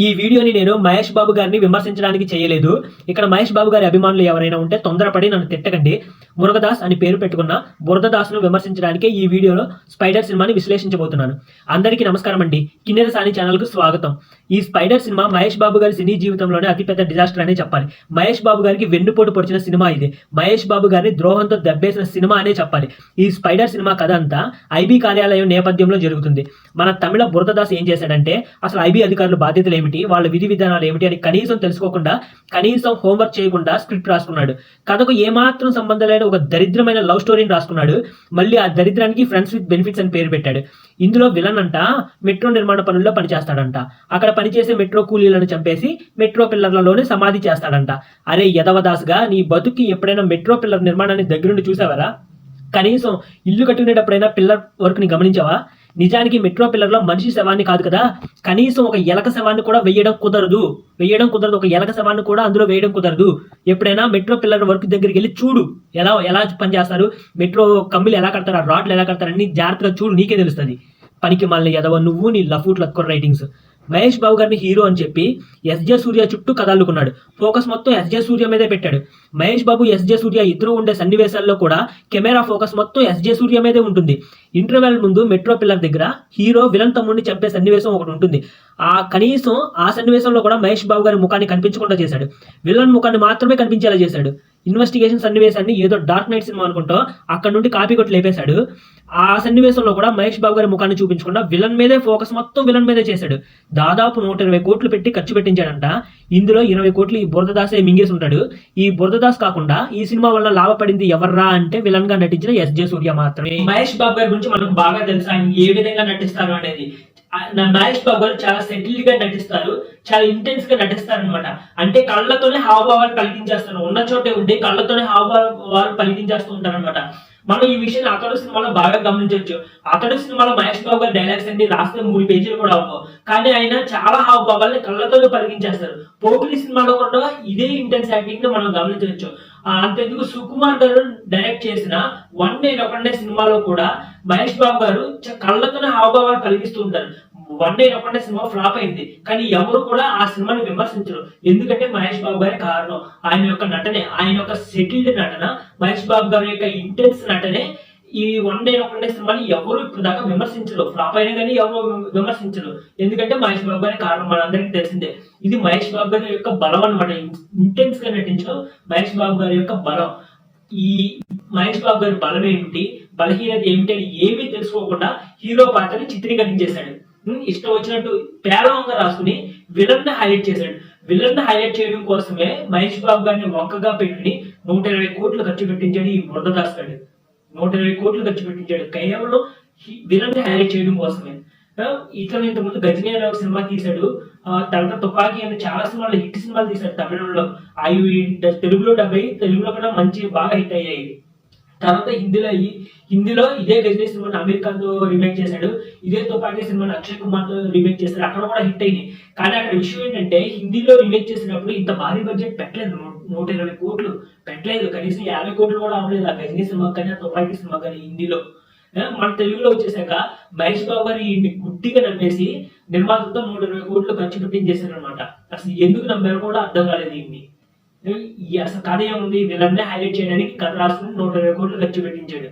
ఈ వీడియోని నేను మహేష్ బాబు గారిని విమర్శించడానికి చేయలేదు. ఇక్కడ మహేష్ బాబు గారి అభిమానులు ఎవరైనా ఉంటే తొందరపడి నన్ను తిట్టకండి. మురుగదాస్ అని పేరు పెట్టుకున్న బురదదాస్ను విమర్శించడానికి ఈ వీడియోలో స్పైడర్ సినిమాని విశ్లేషించబోతున్నాను. అందరికీ నమస్కారం అండి. కిన్నెర సాని ఛానల్కు స్వాగతం. ఈ స్పైడర్ సినిమా మహేష్ బాబు గారి సినీ జీవితంలోనే అతిపెద్ద డిజాస్టర్ అనే చెప్పాలి. మహేష్ బాబు గారికి వెన్నుపోటు పొడిచిన సినిమా ఇది. మహేష్ బాబు గారిని ద్రోహంతో దెబ్బేసిన సినిమా అనే చెప్పాలి. ఈ స్పైడర్ సినిమా కథ అంతా ఐబీ కార్యాలయం నేపథ్యంలో జరుగుతుంది. మన తమిళ బురదదాస్ ఏం చేశాడంటే అసలు ఐబీ అధికారుల బాధ్యతలు ఏమిటి, వాళ్ళ విధి విధానాలు ఏమిటి అని కనీసం తెలుసుకోకుండా, కనీసం హోంవర్క్ చేయకుండా స్క్రిప్ట్ రాసుకున్నాడు. కథకు ఏమాత్రం సంబంధం లేని ఒక దరిద్రమైన లవ్ స్టోరీని రాసుకున్నాడు. మళ్ళీ ఆ దరిద్రానికి ఫ్రెండ్స్ విత్ బెనిఫిట్స్ అని పేరు పెట్టాడు. ఇందులో విలన్ అంట మెట్రో నిర్మాణ పనుల్లో పనిచేస్తాడంట. అక్కడ పనిచేసే మెట్రో కూలీలను చంపేసి మెట్రో పిల్లర్లలోనే సమాధి చేస్తాడంట. అరే యదవదాస్గా, నీ బతుకి ఎప్పుడైనా మెట్రో పిల్లర్ నిర్మాణాన్ని దగ్గరుండి చూసావరా? కనీసం ఇల్లు కట్టుకునేటప్పుడైనా పిల్లర్ వర్క్ ని గమనించావా? నిజానికి మెట్రో పిల్లర్లో మనిషి శవాన్ని కాదు కదా, కనీసం ఒక ఎలక శవాన్ని కూడా వేయడం కుదరదు. ఒక ఎలక శవాన్ని కూడా అందులో వేయడం కుదరదు. ఎప్పుడైనా మెట్రో పిల్లర్ వర్క్ దగ్గరికి వెళ్ళి చూడు, ఎలా పనిచేస్తారు, మెట్రో కమ్మిలు ఎలా కడతారు, ఆ రాడ్లు ఎలా కడతారు అన్ని జాగ్రత్తగా చూడు, నీకే తెలుస్తుంది. పనికి మళ్ళీ ఎదవ నువ్వు, నీ లఫూట్ లత్కొర రైటింగ్స్. మహేష్ బాబు గారిని హీరో అని చెప్పి ఎస్జే సూర్య చుట్టూ కదలుకున్నాడు. ఫోకస్ మొత్తం ఎస్జే సూర్య మీదే పెట్టాడు. మహేష్ బాబు, ఎస్జే సూర్య ఇద్దరు ఉండే సన్నివేశాల్లో కూడా కెమెరా ఫోకస్ మొత్తం ఎస్జే సూర్య మీదే ఉంటుంది. ఇంటర్వెల్ ముందు మెట్రో పిల్లర్ దగ్గర హీరో విలన్ తమ్ముడిని చంపే సన్నివేశం ఒకటి ఉంటుంది. కనీసం ఆ సన్నివేశంలో కూడా మహేష్ బాబు గారి ముఖాన్ని కనిపించకుండా చేశాడు. విలన్ ముఖాన్ని మాత్రమే కనిపించేలా చేశాడు. ఇన్వెస్టిగేషన్ సన్నివేశాన్ని ఏదో డార్క్ నైట్ సినిమా అనుకుంటూ అక్కడ నుండి కాపీ కొట్టి లేపేశాడు. ఆ సన్నివేశంలో కూడా మహేష్ బాబు గారి ముఖాన్ని చూపించకుండా విలన్ మీదే ఫోకస్ మొత్తం విలన్ మీదే చేశాడు. దాదాపు 120 కోట్లు పెట్టి ఖర్చు పెట్టించాడంట. ఇందులో 20 కోట్లు ఈ బురదదాసే మింగేసి ఉంటాడు. ఈ బురదదాస్ కాకుండా ఈ సినిమా వల్ల లాభపడింది ఎవర్రా అంటే విలన్ గా నటించిన ఎస్జే సూర్య మాత్రమే. మహేష్ బాబు గారి గురించి మనకు బాగా తెలుసు, ఆయన ఏ విధంగా నటిస్తారు అనేది. మహేష్ బాబు గారు చాలా సెటిల్డ్ గా నటిస్తారు, చాలా ఇంటెన్స్ గా నటిస్తారు అనమాట. అంటే కళ్ళతోనే హావభావాలు పలికించేస్తారు. ఉన్న చోటే ఉండి కళ్ళతోనే హావభావాలు పలికించేస్తూ ఉంటారు అనమాట. మనం ఈ విషయాన్ని అతడు సినిమాలో బాగా గమనించవచ్చు. అతడు సినిమాలో మహేష్ బాబు గారి డైలాగ్స్ అన్ని రాస్తే 3 పేజీలు కూడా అవ్వవు, కానీ ఆయన చాలా హావభావాలని కళ్ళతోనే పలికించేస్తారు. పోకిరి సినిమాలో కూడా ఇదే ఇంటెన్స్ యాక్టింగ్ ని మనం గమనించవచ్చు. అంతెందుకు సుకుమార్ గారు డైరెక్ట్ చేసిన వన్ డే ఒకటే సినిమాలో కూడా మహేష్ బాబు గారు కళ్ళతోనే హావభావాలు పలికిస్తూ ఉంటారు. వన్ డే ఒకటే సినిమా ఫ్లాప్ అయింది, కానీ ఎవరు కూడా ఆ సినిమాని విమర్శించరు. ఎందుకంటే మహేష్ బాబు గారి కారణం, ఆయన యొక్క నటనే, ఆయన యొక్క సెటిల్డ్ నటన, మహేష్ బాబు గారి యొక్క ఇంటెన్స్ నటనే. ఈ వన్ డే ఒకటే సినిమాని ఎవరు ఇప్పుడు దాకా విమర్శించరు. ఫ్లాప్ అయినా కానీ ఎవరు విమర్శించరు, ఎందుకంటే మహేష్ బాబు గారి కారణం మనందరికీ తెలిసిందే. ఇది మహేష్ బాబు గారి యొక్క బలం అనమాట. ఇంటెన్స్ గా నటించడం మహేష్ బాబు గారి యొక్క బలం. ఈ మహేష్ బాబు గారి బలం ఏమిటి, బలహీనత ఏమిటి అని ఏమీ తెలుసుకోకుండా హీరో పాత్రని చిత్రీకరించేశాడు. ఇష్టం వచ్చినట్టు పేలవంగా రాసుకుని విలన్ ని హైలైట్ చేశాడు. విలన్ ని హైలైట్ చేయడం కోసమే మహేష్ బాబు గారిని వంకగా పెట్టి 120 కోట్లు ఖర్చు పెట్టించాడు ఈ బురదదాస్ గారు. 120 కోట్లు ఖర్చు పెట్టించాడు కేవలం విలన్ ని హైలైట్ చేయడం కోసమే. ఇతను ఇంతకుముందు గజనీ అనే ఒక సినిమా తీశాడు, తర్వాత తుపాకీ అని చాలా సినిమాలు హిట్ సినిమాలు తీశాడు తమిళంలో. అవి తెలుగులో 70, తెలుగులో కూడా మంచి బాగా హిట్ అయ్యాయి. తర్వాత హిందీలో ఇదే గజనీ సినిమాని అమీర్ ఖాన్ తో రీమేక్ చేశాడు. ఇదే తుపాకీ సినిమాని అక్షయ్ కుమార్ తో రీమేక్ చేశాడు. అక్కడ కూడా హిట్ అయింది. కానీ అక్కడ విషయం ఏంటంటే హిందీలో రీమేక్ చేసినప్పుడు ఇంత భారీ బడ్జెట్ పెట్టలేదు, 120 కోట్లు పెట్టలేదు, కనీసం 50 కోట్లు కూడా అవ్వలేదు ఆ గజనీ సినిమా కానీ ఆ తుపాకీ సినిమా కానీ. హిందీలో మన తెలుగులో వచ్చేసాక మహేష్ బాబు గారి గుడ్డిగా నమ్మేసి నిర్మాతలతో 120 కోట్లు ఖర్చు పెట్టించేశారు అనమాట. అసలు ఎందుకు నమ్మారో కూడా అర్థం కాలేదు. దీన్ని అసలు కథ ఏముంది, విలన్నే హైలైట్ చేయడానికి కథ రాసుకుని 120 కోట్లు ఖర్చు పెట్టించాడు.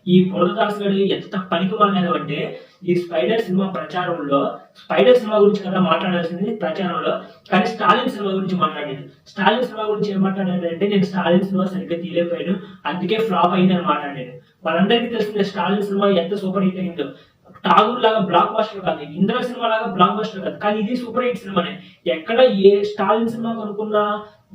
ఈ బురదదాస్ గారు ఎంత పనికి మాలేదు అంటే ఈ స్పైడర్ సినిమా ప్రచారంలో, స్పైడర్ సినిమా గురించి కదా మాట్లాడాల్సింది ప్రచారంలో, కానీ స్టాలిన్ సినిమా గురించి మాట్లాడాడు. స్టాలిన్ సినిమా గురించి ఏం మాట్లాడాడు అంటే నేను స్టాలిన్ సినిమా సరిగ్గా తీయలేకపోయాను, అందుకే ఫ్లాప్ అయింది అని మాట్లాడాడు. మనందరికీ తెలిసిందే స్టాలిన్ సినిమా ఎంత సూపర్ హిట్ అయిందో. ఠాగూర్ లాగా బ్లాక్ బస్టర్ కాదు, ఇంద్ర సినిమా లాగా బ్లాక్ బస్టర్ కాదు, కానీ ఇది సూపర్ హిట్ సినిమానే. ఎక్కడ ఏ స్టాలిన్ సినిమా కొనుక్కున్నా,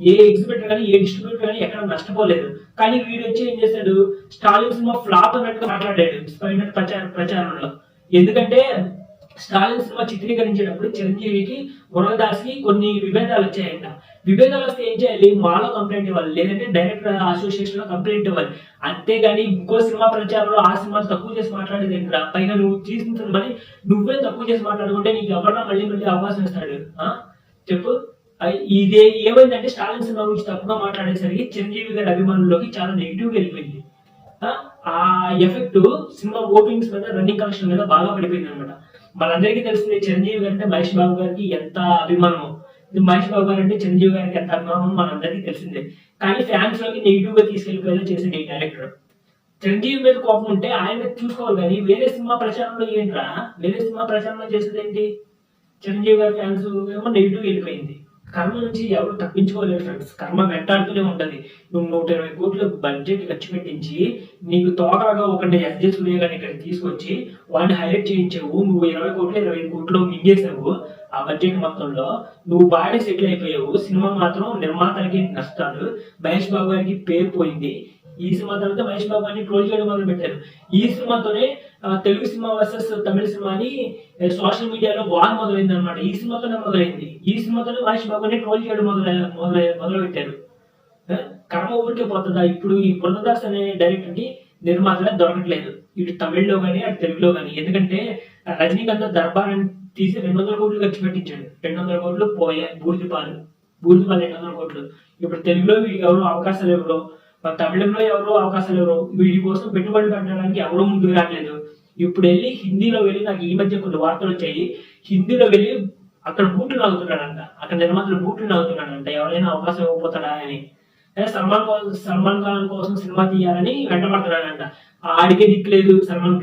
ఏ ఎగ్జిబిటర్ కానీ ఏ డిస్ట్రిబ్యూటర్ కానీ ఎక్కడ నష్టపోలేదు. కానీ వీడు వచ్చి ఏం చేశాడు, స్టాలిన్ సినిమా ఫ్లాప్ అన్నట్టుగా మాట్లాడాడు స్పైడర్ ప్రచారంలో. ఎందుకంటే స్టాలిన్ సినిమా చిత్రీకరించేటప్పుడు చిరంజీవికి, మురుగదాస్ కి కొన్ని విభేదాలు వచ్చాయంట. విభేదాలు వస్తే ఏం చేయాలి, మాలో కంప్లైంట్ ఇవ్వాలి, లేదంటే డైరెక్టర్ అసోసియేషన్ లో కంప్లైంట్ ఇవ్వాలి. అంతేగాని ఇంకో సినిమా ప్రచారంలో ఆ సినిమా తక్కువ చేసి మాట్లాడేది ఏంటరా? పైగా నువ్వు తీసిన సినిమాని నువ్వే తక్కువ చేసి మాట్లాడుకుంటే నీకు ఎవరన్నా మళ్ళీ అవకాశం ఇస్తాడు చెప్పు. ఇదే ఏమైందంటే స్టాలిన్ సినిమా గురించి తప్పుగా మాట్లాడేసరికి చిరంజీవి గారి అభిమానుల్లోకి చాలా నెగిటివ్ గా వెళ్ళిపోయింది. ఆ ఎఫెక్ట్ సినిమా ఓపెనింగ్స్ మీద, రన్నింగ్ కలెక్షన్ మీద బాగా పడిపోయింది అనమాట. మనందరికీ తెలిసింది చిరంజీవి గారు అంటే మహేష్ బాబు గారికి ఎంత అభిమానం. మహేష్ బాబు గారు అంటే చిరంజీవి గారికి ఎంత అభిమానం మనందరికీ తెలిసిందే. కానీ ఫ్యాన్స్ లోకి నెగిటివ్ గా తీసుకెళ్లిపోయేలా చేసింది ఈ డైరెక్టర్. చిరంజీవి మీద కోపం ఉంటే ఆయన మీద చూసుకోవాలి కానీ వేరే సినిమా ప్రచారంలో ఏంట్రా, వేరే సినిమా ప్రచారంలో చేసేది ఏంటి? చిరంజీవి గారి ఫ్యాన్స్ ఏమో నెగిటివ్ వెళ్ళిపోయింది. కర్మ నుంచి ఎవరు తప్పించుకోలేరు ఫ్రెండ్స్. కర్మ వెంటాడుతూనే ఉంటది. నువ్వు 120 కోట్ల బడ్జెట్ ఖర్చు పెట్టించి నీకు తోకగా ఒకటి ఎస్జే సూర్య గారిని ఇక్కడ తీసుకొచ్చి వాడిని హైలైట్ చేయించావు. నువ్వు 20 కోట్లు 25 కోట్లు మింగేసావు. ఆ బడ్జెట్ మొత్తంలో నువ్వు బాగా సెటిల్ అయిపోయావు. సినిమా మాత్రం నిర్మాతలకి నష్టాలు, మహేష్ బాబు గారికి పేరు పోయింది. ఈ సినిమా తర్వాత మహేష్ బాబు గారిని ట్రోల్ చేయడం మొదలు పెట్టారు. ఈ సినిమాతోనే తెలుగు సినిమా వర్సెస్ తమిళ సినిమా అని సోషల్ మీడియాలో వార్ మొదలైంది అనమాట. ఈ సినిమాతోనే మొదలైంది. ఈ సినిమాతోనే మహేష్ బాబు గారిని ట్రోల్ చేయడం మొదలు పెట్టారు. కర్మ ఊరికే పోతుందా? ఇప్పుడు ఈ బృందదాస్ అనే డైరెక్టర్ కి నిర్మాతలే దొరకట్లేదు, ఇటు తమిళ్లో కానీ అటు తెలుగులో కానీ. ఎందుకంటే రజనీకాంత్ దర్బార్ అని తీసి 200 కోట్లు ఖర్చు పెట్టించాడు. 200 కోట్లు పోయాయి. బూర్దిపాలు 200 కోట్లు. ఇప్పుడు తెలుగులో వీడికి ఎవరు అవకాశాలు ఎవరు, తమిళంలో ఎవరు అవకాశాలు ఎవరు, వీడి కోసం పెట్టుబడి పెట్టడానికి ఎవరు ముందుకు రావట్లేదు. ఇప్పుడు వెళ్ళి హిందీలో వెళ్ళి, నాకు ఈ మధ్య కొన్ని వార్తలు వచ్చాయి, హిందీలో వెళ్ళి అక్కడ బూట్లు నాగుతున్నాడంట, అక్కడ నిర్మాతలు బూట్లు నాగుతున్నాడంట, ఎవరైనా అవకాశం ఇవ్వబోతాడా అని. సల్మాన్ ఖాన్ కోసం సినిమా తీయాలని వెంటబడుతున్నాడంట. ఆడికే దిక్కులేదు సల్మాన్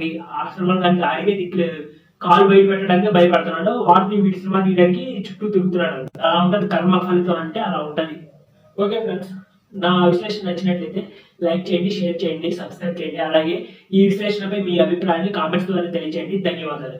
ఖాన్ ఆడికే దిక్కులేదు. కాలు బయట పెట్టడానికి భయపడుతున్నాడు. వాటిని వీడి సినిమా తీయడానికి చుట్టూ తిరుగుతున్నాడు. అలా ఉంటది కర్మ ఫలితం అంటే, అలా ఉంటది. ఓకే ఫ్రెండ్స్, నా విశ్లేషణ నచ్చినట్లయితే లైక్ చేయండి, షేర్ చేయండి, సబ్స్క్రైబ్ చేయండి. అలాగే ఈ విశ్లేషణపై మీ అభిప్రాయాన్ని కామెంట్స్ ద్వారా తెలియజేయండి. ధన్యవాదాలు.